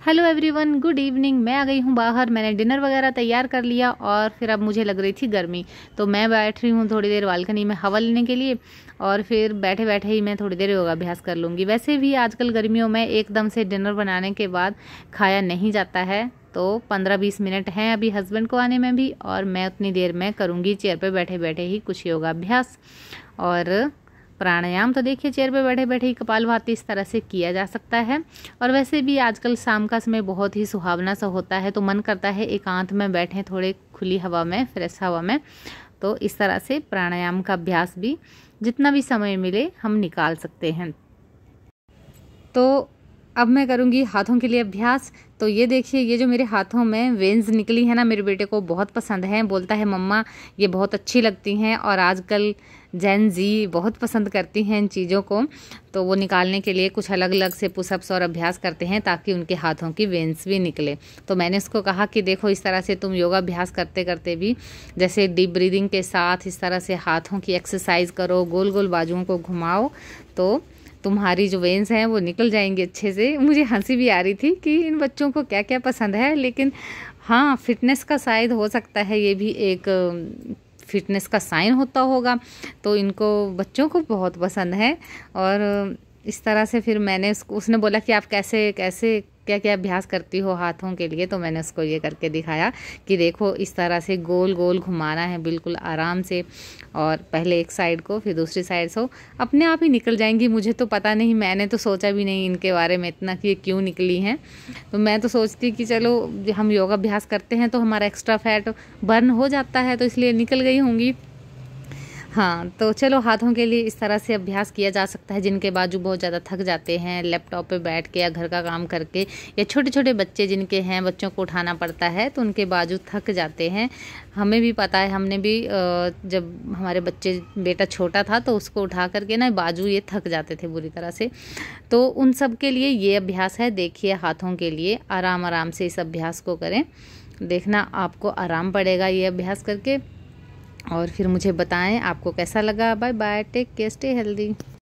Hello everyone, good evening. मैं आ गई हूँ बाहर। मैंने डिनर वगैरह तैयार कर लिया और फिर अब मुझे लग रही थी गर्मी, तो मैं बैठ रही हूँ थोड़ी देर बालकनी में हवा लेने के लिए और फिर बैठे बैठे ही मैं थोड़ी देर योगाभ्यास कर लूँगी। वैसे भी आजकल गर्मियों में एकदम से डिनर बनाने के बाद खाया नहीं जाता है, तो 15-20 मिनट हैं अभी हस्बैंड को आने में भी, और मैं उतनी देर में करूँगी चेयर पर बैठे बैठे ही कुछ योगाभ्यास और प्राणायाम। तो देखिए, चेयर पे बैठे बैठे ही कपालभाति इस तरह से किया जा सकता है। और वैसे भी आजकल शाम का समय बहुत ही सुहावना सा होता है, तो मन करता है एकांत में बैठें, थोड़े खुली हवा में, फ्रेश हवा में। तो इस तरह से प्राणायाम का अभ्यास भी जितना भी समय मिले हम निकाल सकते हैं। तो अब मैं करूँगी हाथों के लिए अभ्यास। तो ये देखिए, ये जो मेरे हाथों में वेन्स निकली है ना, मेरे बेटे को बहुत पसंद है। बोलता है मम्मा ये बहुत अच्छी लगती हैं, और आजकल जेन जी बहुत पसंद करती हैं इन चीज़ों को। तो वो निकालने के लिए कुछ अलग अलग से पुशअप्स और अभ्यास करते हैं ताकि उनके हाथों की वेन्स भी निकले। तो मैंने उसको कहा कि देखो, इस तरह से तुम योगा अभ्यास करते करते भी जैसे डीप ब्रीदिंग के साथ इस तरह से हाथों की एक्सरसाइज करो, गोल गोल बाजुओं को घुमाओ, तो तुम्हारी जो वेन्स हैं वो निकल जाएंगी अच्छे से। मुझे हंसी भी आ रही थी कि इन बच्चों को क्या क्या पसंद है, लेकिन हाँ, फिटनेस का शायद हो सकता है ये भी एक फिटनेस का साइन होता होगा। तो इनको बच्चों को बहुत पसंद है। और इस तरह से फिर मैंने उसने बोला कि आप कैसे कैसे क्या क्या अभ्यास करती हो हाथों के लिए, तो मैंने उसको ये करके दिखाया कि देखो, इस तरह से गोल गोल घुमाना है बिल्कुल आराम से, और पहले एक साइड को फिर दूसरी साइड से। अपने आप ही निकल जाएंगी। मुझे तो पता नहीं, मैंने तो सोचा भी नहीं इनके बारे में इतना कि ये क्यों निकली हैं। तो मैं तो सोचती कि चलो हम योगा अभ्यास करते हैं तो हमारा एक्स्ट्रा फैट बर्न हो जाता है, तो इसलिए निकल गई होंगी। हाँ, तो चलो, हाथों के लिए इस तरह से अभ्यास किया जा सकता है। जिनके बाजू बहुत ज़्यादा थक जाते हैं लैपटॉप पे बैठ के या घर का काम करके, या छोटे छोटे बच्चे जिनके हैं, बच्चों को उठाना पड़ता है, तो उनके बाजू थक जाते हैं। हमें भी पता है, हमने भी जब हमारे बेटा छोटा था तो उसको उठा करके ना बाजू ये थक जाते थे बुरी तरह से। तो उन सब के लिए ये अभ्यास है। देखिए, हाथों के लिए आराम आराम से इस अभ्यास को करें, देखना आपको आराम पड़ेगा ये अभ्यास करके। और फिर मुझे बताएं आपको कैसा लगा। Bye bye, take care, stay healthy.